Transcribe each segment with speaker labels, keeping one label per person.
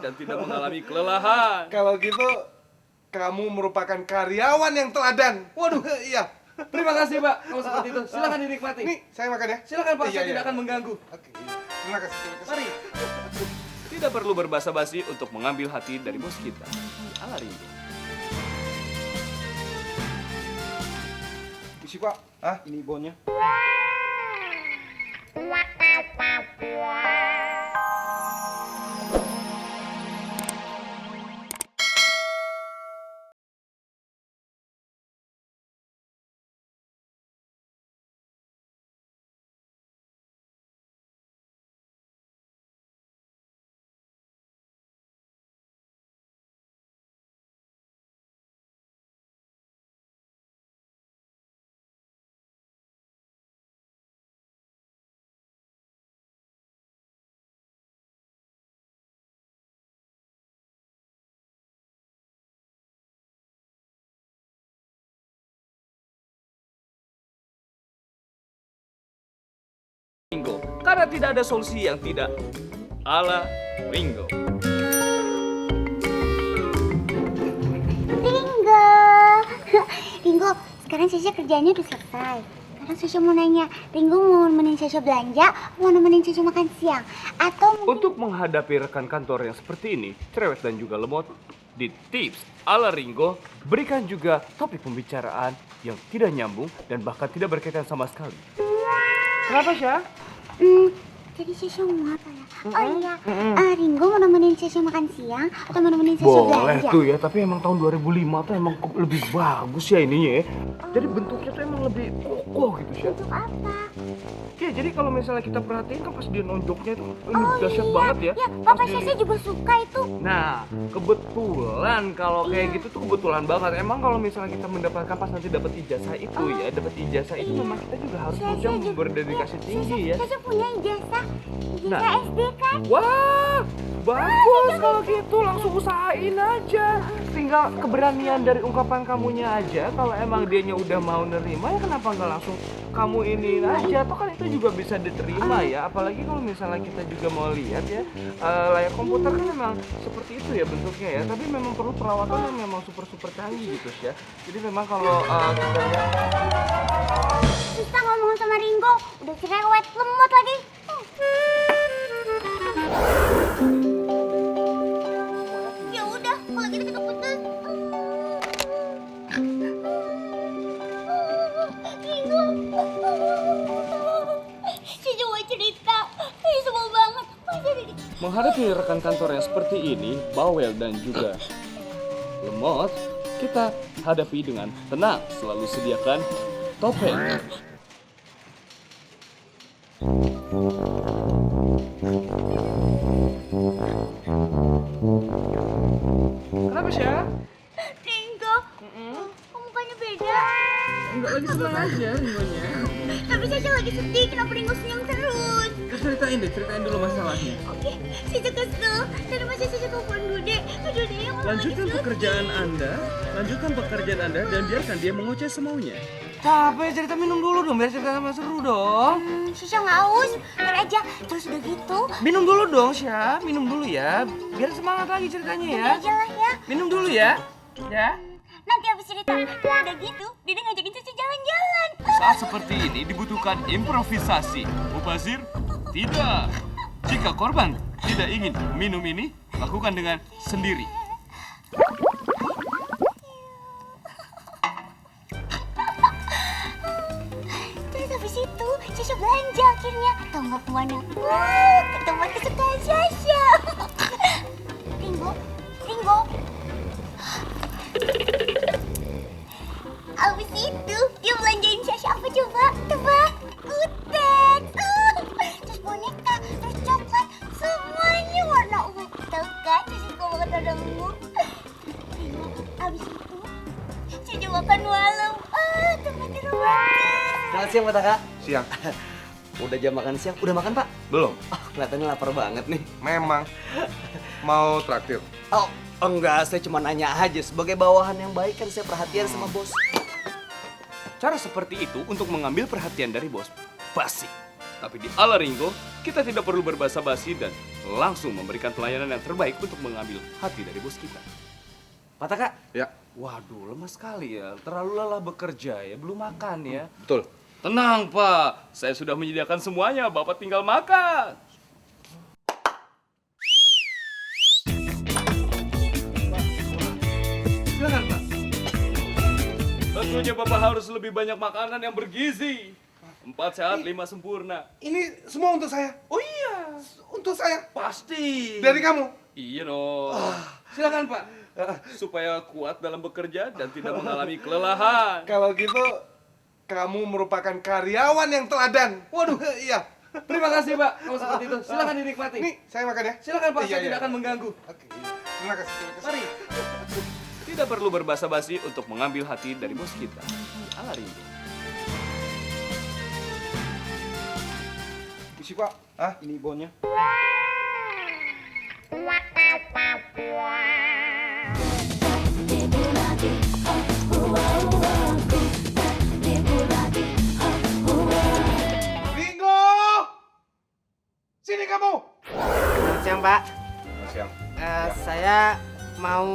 Speaker 1: dan tidak mengalami kelelahan.
Speaker 2: Kalau gitu, kamu merupakan karyawan yang teladan.
Speaker 1: Waduh,
Speaker 2: Iya.
Speaker 1: terima kasih Pak. Kalau seperti itu, silakan dinikmati.
Speaker 2: Nih, saya makan ya.
Speaker 1: Silakan Pak,
Speaker 2: Iya,
Speaker 1: saya
Speaker 2: iya.
Speaker 1: tidak akan mengganggu.
Speaker 2: Oke, iya. Terima kasih.
Speaker 1: Mari. Tidak perlu berbasa-basi untuk mengambil hati dari bos kita. Ala Ringo.
Speaker 2: Isi Pak.
Speaker 1: Ah, ini bonnya. Ringo, karena tidak ada solusi yang tidak ala Ringo.
Speaker 3: Ringo, Ringo, sekarang Sasha kerjanya udah selesai. Sekarang Sasha mau nanya, Ringo mau nemenin Sasha belanja, mau nemenin Sasha makan siang, atau
Speaker 1: Untuk menghadapi rekan kantor yang seperti ini, cerewet dan juga lemot, di tips ala Ringo, berikan juga topik pembicaraan yang tidak nyambung dan bahkan tidak berkaitan sama sekali. Kenapa, Syah?
Speaker 3: jadi Sasha mau apa ya? Oh iya, Ringo mau nemenin Sasha makan siang atau mau nemenin Sasha
Speaker 1: Boleh
Speaker 3: belanja?
Speaker 1: tuh ya, tapi emang tahun 2005 tuh emang lebih bagus ya ininya ya. Jadi bentuknya tuh emang lebih kokoh gitu Syah.
Speaker 3: Untuk apa?
Speaker 1: Oke, jadi kalau misalnya kita perhatiin kan pas dia nonjoknya itu
Speaker 3: Oh
Speaker 1: dahsyat
Speaker 3: iya,
Speaker 1: banget ya.
Speaker 3: ya,
Speaker 1: Pas
Speaker 3: papa
Speaker 1: dia-
Speaker 3: Sasha juga suka itu.
Speaker 1: Nah, kebetulan kalau kayak gitu tuh kebetulan banget. Emang kalau misalnya kita mendapatkan pas nanti dapat ijazah itu ya, dapat ijazah itu memang kita juga harus
Speaker 3: Sasha juga-
Speaker 1: berdedikasi tinggi ya.
Speaker 3: Sasha punya ijazah
Speaker 1: Nah.
Speaker 3: SD kan?
Speaker 1: Wah, bagus kalau gitu langsung usahain aja. Tinggal keberanian dari ungkapan kamunya aja. Kalau emang dianya udah mau nerima ya kenapa nggak langsung kamu iniin aja? Toh kan itu juga bisa diterima ya. Apalagi kalau misalnya kita juga mau lihat ya, layar komputer kan memang seperti itu ya bentuknya ya. Tapi memang perlu perawatan yang memang super canggih gitu ya. Jadi memang kalau kita lihat
Speaker 3: Susah ngomong sama Ringo, udah cerewet, lemot lagi. Ya udah, kalau gitu kita putus. Ringo, saya cuma cerita, ini sebel banget. Masa di
Speaker 1: menghadapi rekan kantor yang seperti ini, bawel dan juga lemot, kita hadapi dengan tenang. Selalu sediakan topeng. Kenapa sih ya?
Speaker 3: Ringo, kok mukanya beda?
Speaker 1: Enggak lagi senang aja Ringonya.
Speaker 3: Tapi saya lagi sedih, kenapa Ringo senyum terus?
Speaker 1: Ceritain dulu masalahnya.
Speaker 3: Oke, saya kesel. Dari masih saya telepon Dude. Dude yang ngomong
Speaker 1: Lanjutkan
Speaker 3: lagi
Speaker 1: pekerjaan Anda dan biarkan dia mengoceh semaunya.
Speaker 4: Capek cerita, minum dulu dong, biar cerita sama seru dong.
Speaker 3: Shisha nggak haus, ntar aja. Terus udah gitu,
Speaker 4: Minum dulu dong, Syah. Minum dulu ya, biar semangat lagi ceritanya ya.
Speaker 3: aja lah ya.
Speaker 4: Minum dulu ya. Ya.
Speaker 3: Nanti habis cerita, udah gitu, Dede ngajakin Shisha jalan-jalan.
Speaker 1: Saat seperti ini dibutuhkan improvisasi. Mubazir? Tidak. Jika korban tidak ingin minum ini, lakukan dengan sendiri.
Speaker 3: Terus habis itu, Shisha belanja akhirnya. Tahu nggak kemana? Wah, ke tempat kesukaan Shisha. Ringo, Ringo. Abis itu, dia belanjain Shisha apa coba? Tebak, kutet. Terus boneka, terus coklat, semuanya warna ungu. Tahu kan, Shisha suka banget warna ungu. Ringo, abis itu, Shisha makan malam. Tempatnya romantis.
Speaker 4: Selamat siang, Pak Taka.
Speaker 2: Siang.
Speaker 4: Udah jam makan siang. Udah makan, Pak?
Speaker 2: Belum.
Speaker 4: Oh, kelihatannya lapar banget nih.
Speaker 2: Memang. Mau traktir.
Speaker 4: Oh, enggak. Saya cuma nanya aja. Sebagai bawahan yang baik kan saya perhatian sama bos.
Speaker 1: Cara seperti itu untuk mengambil perhatian dari bos basi.
Speaker 5: Tapi di Ala Ringo, kita tidak perlu berbasa-basi dan langsung memberikan pelayanan yang terbaik untuk mengambil hati dari bos kita.
Speaker 4: Pak Taka,
Speaker 2: Ya,
Speaker 5: Waduh, lemas sekali ya. Terlalu lelah bekerja ya, belum makan ya.
Speaker 2: betul.
Speaker 5: Tenang, Pak. Saya sudah menyediakan semuanya. Bapak tinggal makan.
Speaker 2: Silakan, Pak.
Speaker 5: Tentunya Bapak harus lebih banyak makanan yang bergizi. 4 sehat, 5 sempurna.
Speaker 2: Ini semua untuk saya.
Speaker 5: Oh iya,
Speaker 2: Untuk saya.
Speaker 5: pasti.
Speaker 2: Dari kamu.
Speaker 5: Iya dong. Silakan, Pak. Supaya kuat dalam bekerja dan tidak mengalami kelelahan.
Speaker 2: Kalau gitu, kamu merupakan karyawan yang teladan.
Speaker 4: Waduh.
Speaker 2: Iya.
Speaker 4: terima kasih Pak. Kalau seperti itu, silakan dinikmati.
Speaker 2: Nih, saya makan ya.
Speaker 4: Silakan Pak,
Speaker 2: Iya,
Speaker 4: saya
Speaker 2: iya.
Speaker 4: tidak akan mengganggu.
Speaker 2: Oke, iya. Terima kasih, terima kasih.
Speaker 4: Mari.
Speaker 5: Tidak perlu berbasa-basi untuk mengambil hati dari bos kita. Ala Ringo.
Speaker 4: Isi Pak.
Speaker 2: Hah?
Speaker 4: Ini bonnya.
Speaker 2: Ringo! Sini kamu.
Speaker 6: Selamat siang, Pak.
Speaker 2: Siang.
Speaker 6: Saya mau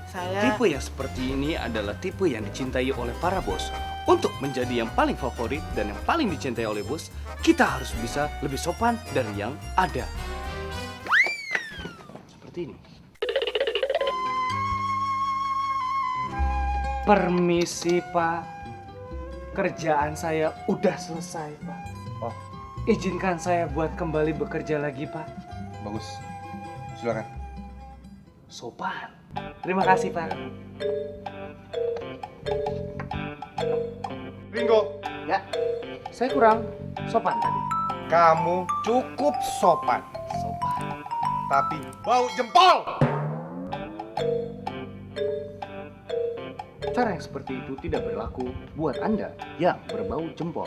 Speaker 6: saya
Speaker 5: Tipe yang seperti ini adalah tipe yang dicintai oleh para bos. Untuk menjadi yang paling favorit dan yang paling dicintai oleh bos, kita harus bisa lebih sopan dari yang ada. Seperti ini. Permisi, Pak. Kerjaan saya udah selesai, Pak.
Speaker 2: Oh,
Speaker 5: Izinkan saya buat kembali bekerja lagi, Pak.
Speaker 2: bagus. Silakan.
Speaker 5: Sopan. Terima kasih, Pak.
Speaker 2: Ringo,
Speaker 5: Ya, saya kurang sopan tadi.
Speaker 2: kamu cukup sopan,
Speaker 5: Sopan.
Speaker 2: tapi bau jempol.
Speaker 5: Cara yang seperti itu tidak berlaku buat Anda yang berbau jempol.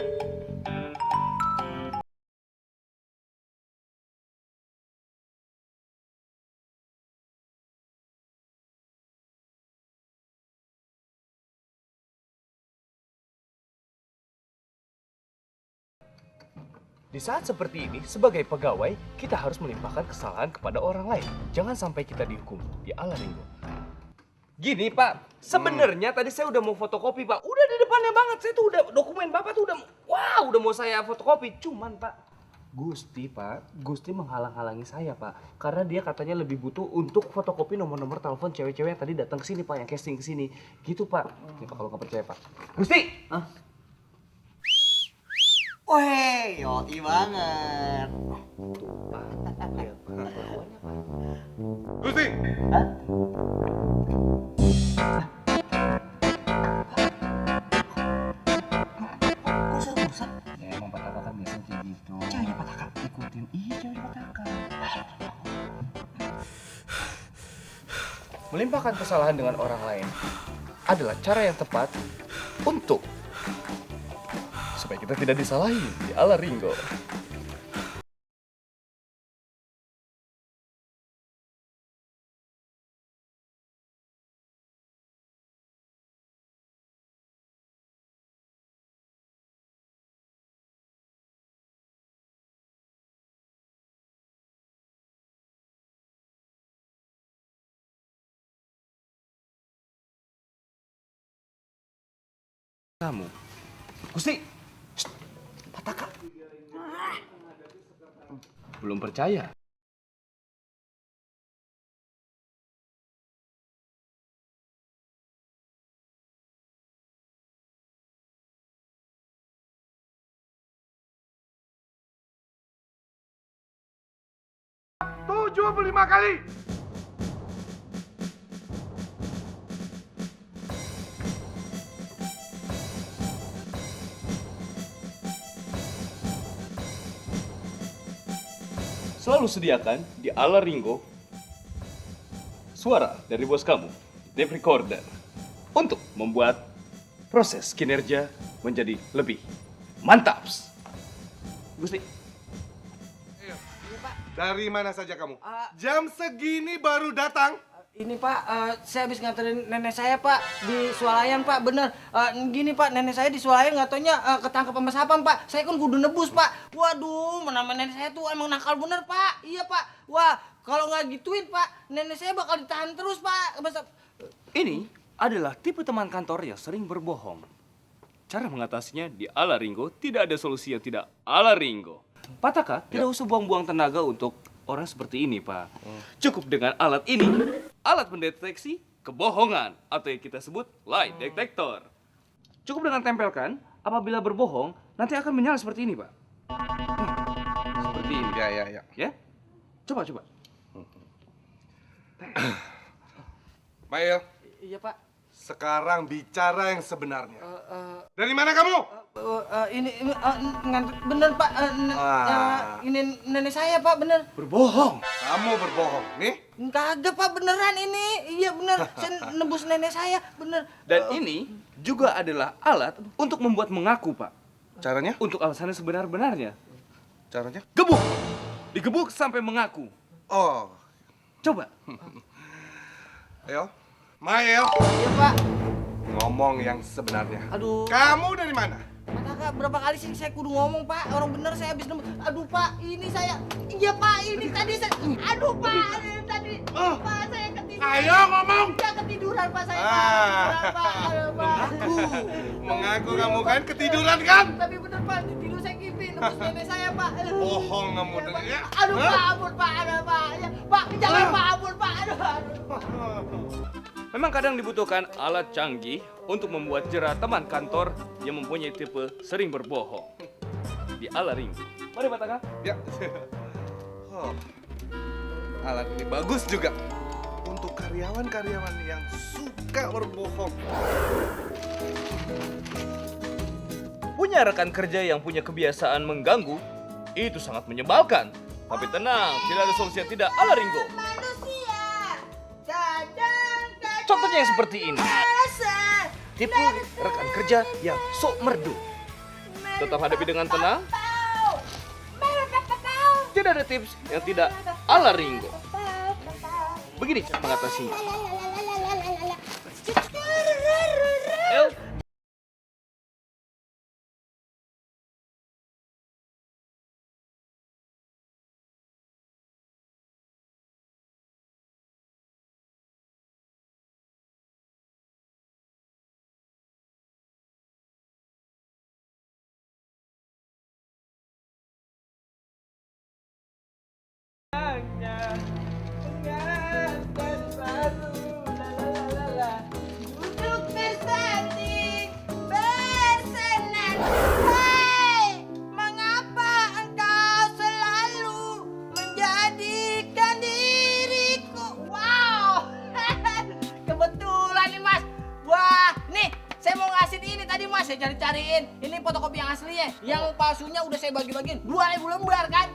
Speaker 5: Di saat seperti ini, sebagai pegawai, kita harus melimpahkan kesalahan kepada orang lain. Jangan sampai kita dihukum di Ala Ringo. Gini, Pak. Sebenarnya tadi saya udah mau fotokopi, Pak. Udah di depannya banget. Saya tuh udah dokumen Bapak tuh udah mau saya fotokopi. Cuman, Pak, Gusti menghalang-halangi saya, Pak. Karena dia katanya lebih butuh untuk fotokopi nomor-nomor telepon cewek-cewek yang tadi datang ke sini, Pak, yang casting ke sini. Gitu, Pak. Ya, kalau nggak percaya, Pak. Gusti!
Speaker 6: Weh, yoi banget.
Speaker 2: Gusti,
Speaker 5: Ya emang Pak Taka kan biasanya kayak gitu. Ceweknya Pak Taka. Ikutin, iya ceweknya Pak Taka. Melimpahkan kesalahan dengan orang lain adalah cara yang tepat untuk supaya kita tidak disalahi di Ala Ringo. Kamu, Gusti, Shh, Pak Taka. Belum percaya?
Speaker 2: tujuh puluh lima kali.
Speaker 5: Selalu sediakan di Ala Ringo suara dari bos kamu, tape recorder, untuk membuat proses kinerja menjadi lebih mantap. Gusti,
Speaker 2: Dari mana saja kamu? Jam segini baru datang.
Speaker 6: Ini Pak, saya habis nganterin nenek saya Pak di swalayan Pak, bener. Gini Pak, nenek saya di swalayan nggak taunya ketangkep sama sapam Pak. Saya kan kudu nebus Pak. Waduh, nama nenek saya tuh emang nakal bener Pak. Iya Pak. Wah, kalau nggak gituin Pak, nenek saya bakal ditahan terus Pak.
Speaker 5: Ini adalah tipe teman kantor yang sering berbohong. Cara mengatasinya di ala Ringo, tidak ada solusi yang tidak ala Ringo. Pak Taka, tidak usah buang-buang tenaga untuk orang seperti ini, Pak. Cukup dengan alat ini, alat pendeteksi kebohongan, atau yang kita sebut lie detector. Cukup dengan tempelkan, apabila berbohong, nanti akan menyala seperti ini, Pak. Seperti ini.
Speaker 2: Ya.
Speaker 5: Ya? Coba.
Speaker 2: Mail,
Speaker 6: Iya Pak.
Speaker 2: sekarang bicara yang sebenarnya. Dari mana kamu?
Speaker 6: Bener Pak.
Speaker 2: Ah.
Speaker 6: Ini nenek saya Pak, bener.
Speaker 2: Berbohong. Kamu berbohong, nih?
Speaker 6: Kagak Pak, beneran ini. Iya bener, saya nebus nenek saya, bener.
Speaker 5: Dan ini juga adalah alat untuk membuat mengaku, Pak.
Speaker 2: Caranya?
Speaker 5: Untuk alasannya sebenar-benarnya.
Speaker 2: Caranya?
Speaker 5: Gebuk! Digebuk sampai mengaku.
Speaker 2: Oh,
Speaker 5: Coba.
Speaker 2: ayo. Mail,
Speaker 6: Iya Pak.
Speaker 2: ngomong yang sebenarnya.
Speaker 6: Aduh.
Speaker 2: Kamu dari mana?
Speaker 6: Pak Taka, berapa kali sih saya kudu ngomong Pak? Orang bener saya habis nemu. Aduh Pak, ini saya. Iya Pak, ini tadi saya. Aduh Pak, ini tadi. Pak, saya ketiduran.
Speaker 2: Ayo ngomong.
Speaker 6: Ya ketiduran Pak saya.
Speaker 2: Ah.
Speaker 6: Pak. Aduh Pak.
Speaker 2: Mengaku kamu kan ketiduran kan?
Speaker 6: Tapi bener Pak, tidur saya ngimpi nebus nenek saya Pak.
Speaker 2: Bohong kamu dengan ya.
Speaker 6: Aduh Pak, ampun Pak, aduh Pak. Ya, Pak, jangan Pak, ampun Pak. Aduh.
Speaker 5: Memang kadang dibutuhkan alat canggih untuk membuat jera teman kantor yang mempunyai tipe sering berbohong. Di ala Ringo. Mari Pak Taka.
Speaker 2: Ya. Oh, alat ini bagus juga untuk karyawan-karyawan yang suka berbohong.
Speaker 5: Punya rekan kerja yang punya kebiasaan mengganggu, itu sangat menyebalkan. Tapi tenang, tidak ada solusi yang tidak ala Ringo.
Speaker 3: Manusia, kadang-kadang
Speaker 5: Contohnya yang seperti ini.
Speaker 3: rasa
Speaker 5: Tipe rekan kerja yang sok merdu. Tetap hadapi dengan tenang. Tidak ada tips yang tidak ala Ringo. Begini cara mengatasinya. El,
Speaker 3: duduk bersanding bersenang. Hai, mengapa engkau selalu menjadikan diriku? Wow,
Speaker 6: Kebetulan nih Mas. Wah, nih saya mau ngasih ini tadi Mas, saya cari-cariin. Ini fotokopi yang aslinya. Yang palsunya udah saya bagi-bagiin 2.000 lembar kan.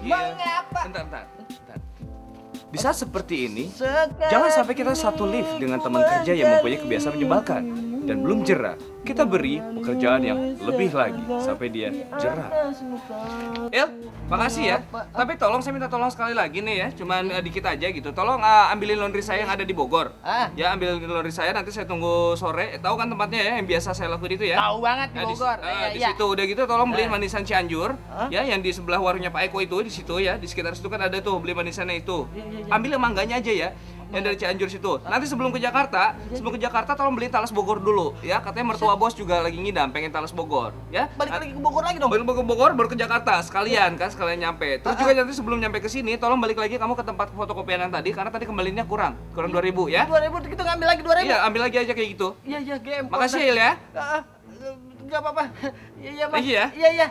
Speaker 6: Mengapa?
Speaker 5: Bentar. Di saat seperti ini, jangan sampai kita satu lift dengan teman kerja yang mempunyai kebiasaan menyebalkan. Dan belum jera, kita beri pekerjaan yang lebih lagi sampai dia jera. El, makasih ya. Tapi tolong saya minta tolong sekali lagi nih ya. Cuman dikit aja gitu. Tolong ambilin laundry saya yang ada di Bogor. Ya, ambilin laundry saya, nanti saya tunggu sore. Tahu kan tempatnya ya yang biasa saya lakuin itu ya?
Speaker 6: Tahu banget di
Speaker 5: Nah,
Speaker 6: Bogor.
Speaker 5: di situ udah gitu tolong beliin manisan Cianjur ya yang di sebelah warungnya Pak Eko itu di situ ya, di sekitar situ kan ada tuh beli manisannya itu. Ambil yang mangganya aja ya. Yang dari Cianjur situ. Nanti sebelum ke Jakarta tolong beliin talas Bogor dulu ya. Katanya mertua bos juga lagi ngidam pengen talas Bogor ya.
Speaker 6: Balik lagi ke Bogor lagi dong.
Speaker 5: Balik ke Bogor baru ke Jakarta sekalian nyampe. Terus juga nanti sebelum nyampe ke sini tolong balik lagi kamu ke tempat fotokopian yang tadi karena tadi kembalinya kurang 2.000 ya.
Speaker 6: 2.000 kita ngambil lagi 2.000.
Speaker 5: Iya, ambil lagi aja kayak gitu.
Speaker 6: Iya, GM.
Speaker 5: Makasih Il ya.
Speaker 6: Enggak apa-apa. Iya, Mas.
Speaker 5: Lagi ya?
Speaker 6: Iya.